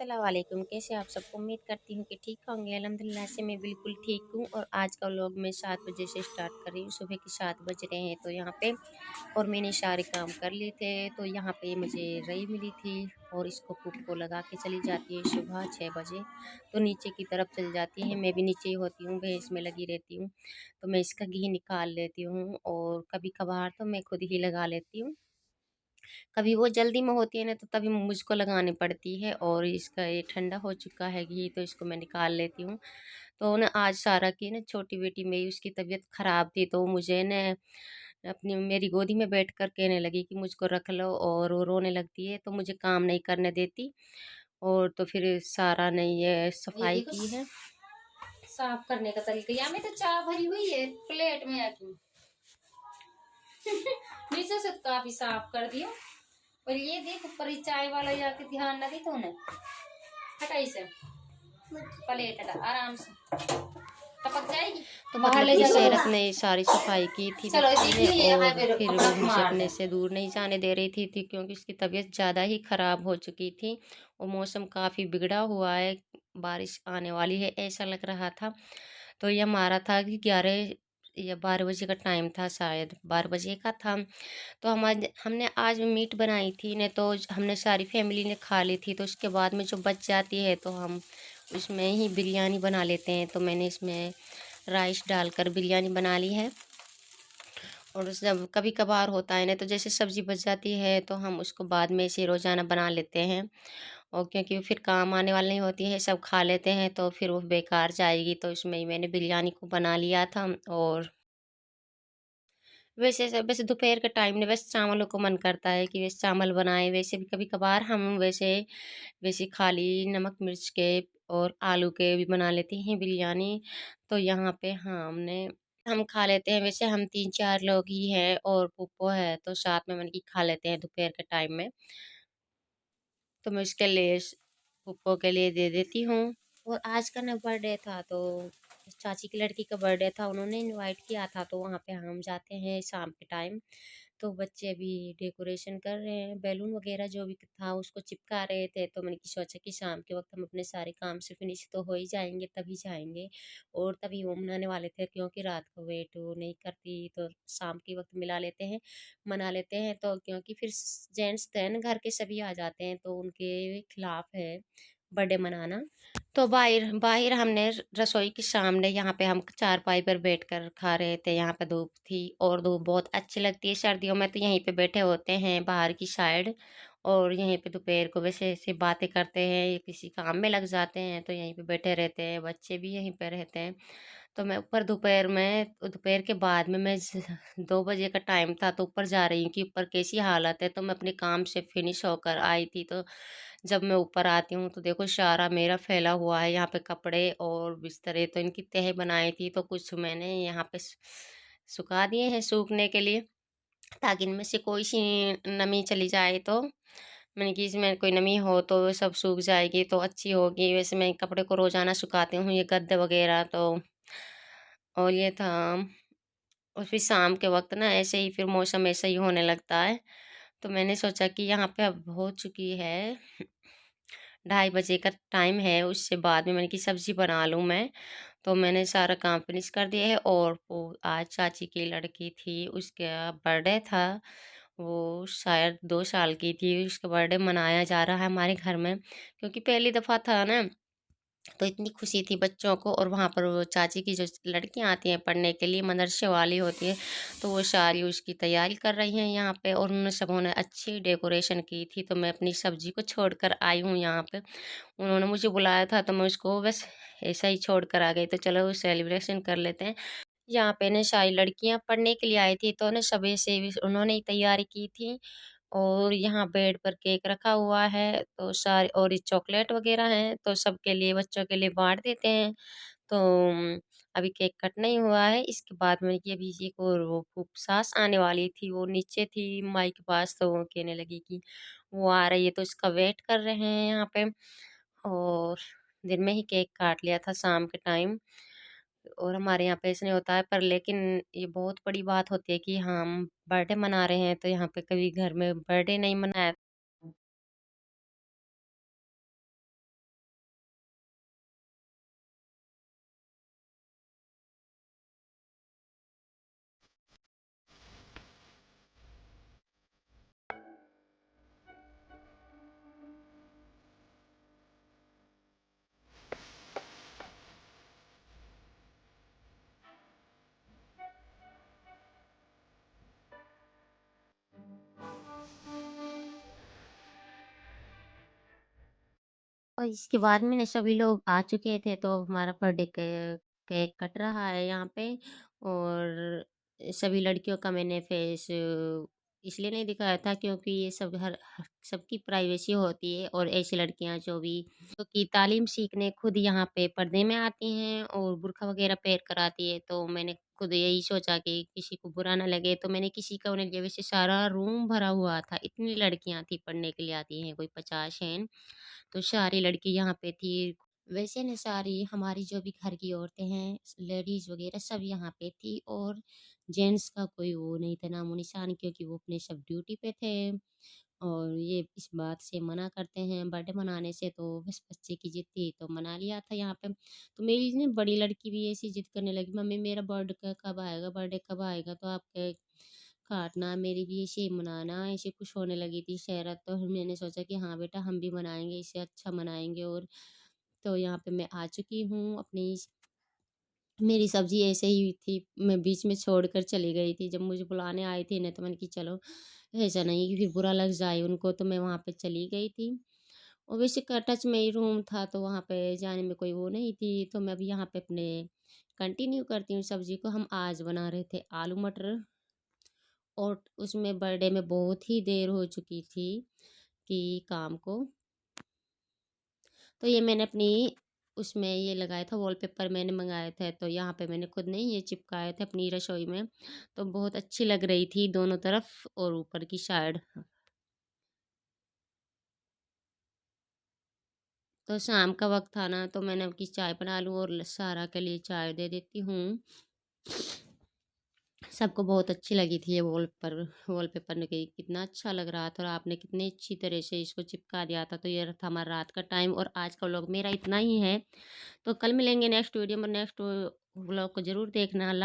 अस्सलाम वालेकुम। कैसे आप सब? उम्मीद करती हूँ कि ठीक होंगे। अल्हम्दुलिल्लाह से मैं बिल्कुल ठीक हूँ। और आज का व्लॉग मैं 7 बजे से स्टार्ट कर रही हूँ। सुबह के 7 बज रहे हैं तो यहाँ पे और मैंने सारे काम कर लिए थे। तो यहाँ पे मुझे रई मिली थी और इसको पुप को लगा के चली जाती है सुबह 6 बजे। तो नीचे की तरफ चल जाती है। मैं भी नीचे ही होती हूँ, भैंस में लगी रहती हूँ। तो मैं इसका घी निकाल लेती हूँ और कभी कभार तो मैं खुद ही लगा लेती हूँ। कभी वो जल्दी में होती है ना तो तभी मुझको लगानी पड़ती है। और इसका ये ठंडा हो चुका है घी तो इसको मैं निकाल लेती हूँ। तो ना आज सारा की ना छोटी बेटी मेरी उसकी तबीयत ख़राब थी तो मुझे ना अपनी मेरी गोदी में बैठकर कहने लगी कि मुझको रख लो और वो रोने लगती है तो मुझे काम नहीं करने देती। और तो फिर सारा ने ये ये सफाई देखो की है। साफ करने का तरीका। यहाँ में तो चाय भरी हुई है प्लेट में आके। नीचे से तो काफी साफ कर दियो। और ये देख ऊपर ही चाय वाला जाके ध्यान न दी तूने। हटा इसे, प्लेट हटा आराम से, टपक जाएगी। तो बाहर मतलब ले कि जाके सेरत रखो। ने सारी सफाई की थी चलो बच्ची ने। देखिए ये यहाँ और पे फिर कपड़ा वो मुझे मार अपने दे। से दूर नहीं जाने दे रही थी क्योंकि उसकी तबीयत ज़्यादा ही ख़राब हो चुकी थी। और मौसम काफ़ी बिगड़ा हुआ है, बारिश आने वाली है ऐसा लग रहा था। तो ये हमारा था कि 11 या 12 बजे का टाइम था, शायद 12 बजे का था। तो हमने आज मीट बनाई थी ने तो हमने सारी फैमिली ने खा ली थी। तो उसके बाद में जो बच जाती है तो हम उसमें ही बिरयानी बना लेते हैं। तो मैंने इसमें राइस डालकर बिरयानी बना ली है। और जब कभी कभार होता है ना तो जैसे सब्ज़ी बच जाती है तो हम उसको बाद में ऐसे रोज़ाना बना लेते हैं। और क्योंकि फिर काम आने वाली नहीं होती है, सब खा लेते हैं तो फिर वो बेकार जाएगी। तो इसमें ही मैंने बिरयानी को बना लिया था। और वैसे दोपहर के टाइम में वैसे चावलों को मन करता है कि वैसे चावल बनाएं। वैसे भी कभी कभार हम वैसे वैसे खाली नमक मिर्च के और आलू के भी बना लेते हैं बिरयानी। तो यहाँ पे हम खा लेते हैं। वैसे हम 3-4 लोग ही हैं और पुप्पो है तो साथ में मन की खा लेते हैं दोपहर के टाइम में। तो मैं उसके लिए पुप्पो के लिए दे देती हूँ। और आज का ना बर्थडे था तो चाची की लड़की का बर्थडे था, उन्होंने इनवाइट किया था तो वहाँ पे हम जाते हैं शाम के टाइम। तो बच्चे अभी डेकोरेशन कर रहे हैं, बैलून वगैरह जो भी था उसको चिपका रहे थे। तो मैंने की सोचा कि शाम के वक्त हम अपने सारे काम से फिनिश तो हो ही जाएंगे तभी जाएंगे। और तभी वो मनाने वाले थे क्योंकि रात को वेट वो नहीं करती तो शाम के वक्त मिला लेते हैं, मना लेते हैं। तो क्योंकि फिर जेंट्स थे ना घर के सभी आ जाते हैं तो उनके खिलाफ है बर्थडे मनाना। तो बाहर बाहर हमने रसोई के सामने यहाँ पे हम चारपाई पर बैठकर खा रहे थे। यहाँ पे धूप थी और धूप बहुत अच्छी लगती है सर्दियों में तो यहीं पे बैठे होते हैं बाहर की साइड। और यहीं पे दोपहर को वैसे ऐसे बातें करते हैं या किसी काम में लग जाते हैं तो यहीं पे बैठे रहते हैं, बच्चे भी यहीं पे रहते हैं। तो मैं ऊपर दोपहर के बाद में 2 बजे का टाइम था तो ऊपर जा रही हूँ कि ऊपर कैसी हालत है। तो मैं अपने काम से फिनिश होकर आई थी तो जब मैं ऊपर आती हूँ तो देखो सारा मेरा फैला हुआ है यहाँ पे कपड़े और बिस्तरे। तो इनकी तह बनाई थी तो कुछ मैंने यहाँ पे सुखा दिए हैं सूखने के लिए ताकि इनमें से कोई सी नमी चली जाए। तो मैंने कि इसमें कोई नमी हो तो वो सब सूख जाएगी तो अच्छी होगी। वैसे मैं कपड़े को रोज़ाना सुखाती हूँ, ये गद्दे वगैरह तो। और ये था। और फिर शाम के वक़्त ना ऐसे ही फिर मौसम ऐसा ही होने लगता है। तो मैंने सोचा कि यहाँ पे अब हो चुकी है 2:30 बजे का टाइम है, उससे बाद में मैंने कि सब्ज़ी बना लूँ मैं। तो मैंने सारा काम फिनिश कर दिया है। और वो आज चाची की लड़की थी, उसका बर्थडे था। वो शायद 2 साल की थी, उसका बर्थडे मनाया जा रहा है हमारे घर में। क्योंकि पहली दफ़ा था ना तो इतनी खुशी थी बच्चों को। और वहाँ पर वो चाची की जो लड़कियाँ आती हैं पढ़ने के लिए, मदरसे वाली होती है, तो वो सारी उसकी तैयारी कर रही हैं यहाँ पे। और उन्होंने सबों ने अच्छी डेकोरेशन की थी तो मैं अपनी सब्जी को छोड़कर आई हूँ यहाँ पे। उन्होंने मुझे बुलाया था तो मैं उसको बस ऐसा ही छोड़ कर आ गई। तो चलो सेलिब्रेशन कर लेते हैं। यहाँ पे ना सारी लड़कियाँ पढ़ने के लिए आई थी तो ना सुबह से उन्होंने ही तैयारी की थी। और यहाँ बेड पर केक रखा हुआ है तो सारे और ये चॉकलेट वगैरह हैं तो सबके लिए बच्चों के लिए बाँट देते हैं। तो अभी केक कट नहीं हुआ है। इसके बाद में कि अभी एक और वो सास आने वाली थी, वो नीचे थी माई के पास तो वो कहने लगी कि वो आ रही है तो इसका वेट कर रहे हैं यहाँ पे। और दिन में ही केक काट लिया था शाम के टाइम। और हमारे यहाँ पे ऐसे नहीं होता है पर लेकिन ये बहुत बड़ी बात होती है कि हम बर्थडे मना रहे हैं तो यहाँ पे कभी घर में बर्थडे नहीं मनाया और इसके बाद में ना सभी लोग आ चुके थे, तो हमारा बर्थडे केक कट रहा है यहाँ पे। और सभी लड़कियों का मैंने फेस इसलिए नहीं दिखाया था क्योंकि ये सब सबकी प्राइवेसी होती है, और ऐसी लड़कियां जो कि तालीम सीखने खुद यहाँ पे पर्दे में आती हैं और बुर्का वगैरह पहन कर आती है, तो मैंने खुद यही सोचा कि किसी को बुरा ना लगे, तो मैंने किसी का उन्हें लिया। वैसे सारा रूम भरा हुआ था, इतनी लड़कियां थी, पढ़ने के लिए आती हैं कोई 50 हैं, तो सारी लड़की यहाँ पे थी। वैसे ना सारी हमारी जो भी घर की औरतें हैं, लेडीज़ वगैरह सब यहाँ पे थी, और जेंट्स का कोई वो नहीं था, नामो-निशान, क्योंकि वो अपने सब ड्यूटी पे थे। और ये इस बात से मना करते हैं बर्थडे मनाने से, तो बस बच्चे की ज़िद थी तो मना लिया था यहाँ पे। तो मेरी ना बड़ी लड़की भी ऐसी ज़िद करने लगी, मम्मी मेरा बर्थडे कब आएगा, तो आप केक काटना, मेरी भी ऐसे ही मनाना, ऐसे खुश होने लगी थी शहरत। तो मैंने सोचा कि हाँ बेटा, हम भी मनाएँगे, इससे अच्छा मनाएँगे। और तो यहाँ पे मैं आ चुकी हूँ अपनी मेरी सब्ज़ी ऐसे ही थी, मैं बीच में छोड़कर चली गई थी। जब मुझे बुलाने आई थी ना, तो मैंने कि चलो, ऐसा नहीं कि फिर बुरा लग जाए उनको, तो मैं वहाँ पे चली गई थी। और वैसे टच में ही रूम था, तो वहाँ पे जाने में कोई वो नहीं थी, तो मैं अभी यहाँ पे अपने कंटिन्यू करती हूँ सब्ज़ी को। हम आज बना रहे थे आलू मटर, और उसमें बर्थडे में बहुत ही देर हो चुकी थी कि काम को। तो ये मैंने अपनी उसमें ये लगाया था, वॉलपेपर मैंने मंगाए थे, तो यहाँ पे मैंने खुद नहीं ये चिपकाए थे अपनी रसोई में। तो बहुत अच्छी लग रही थी दोनों तरफ और ऊपर की साइड। तो शाम का वक्त था ना, तो मैंने अब की चाय बना लूँ और सारा के लिए चाय दे देती हूँ। सबको बहुत अच्छी लगी थी ये वॉलपेपर ने, कि कितना अच्छा लग रहा था, और आपने कितनी अच्छी तरह से इसको चिपका दिया था। तो ये था हमारा रात का टाइम, और आज का व्लॉग मेरा इतना ही है। तो कल मिलेंगे नेक्स्ट वीडियो में, नेक्स्ट व्लॉग को ज़रूर देखना। अल्लाह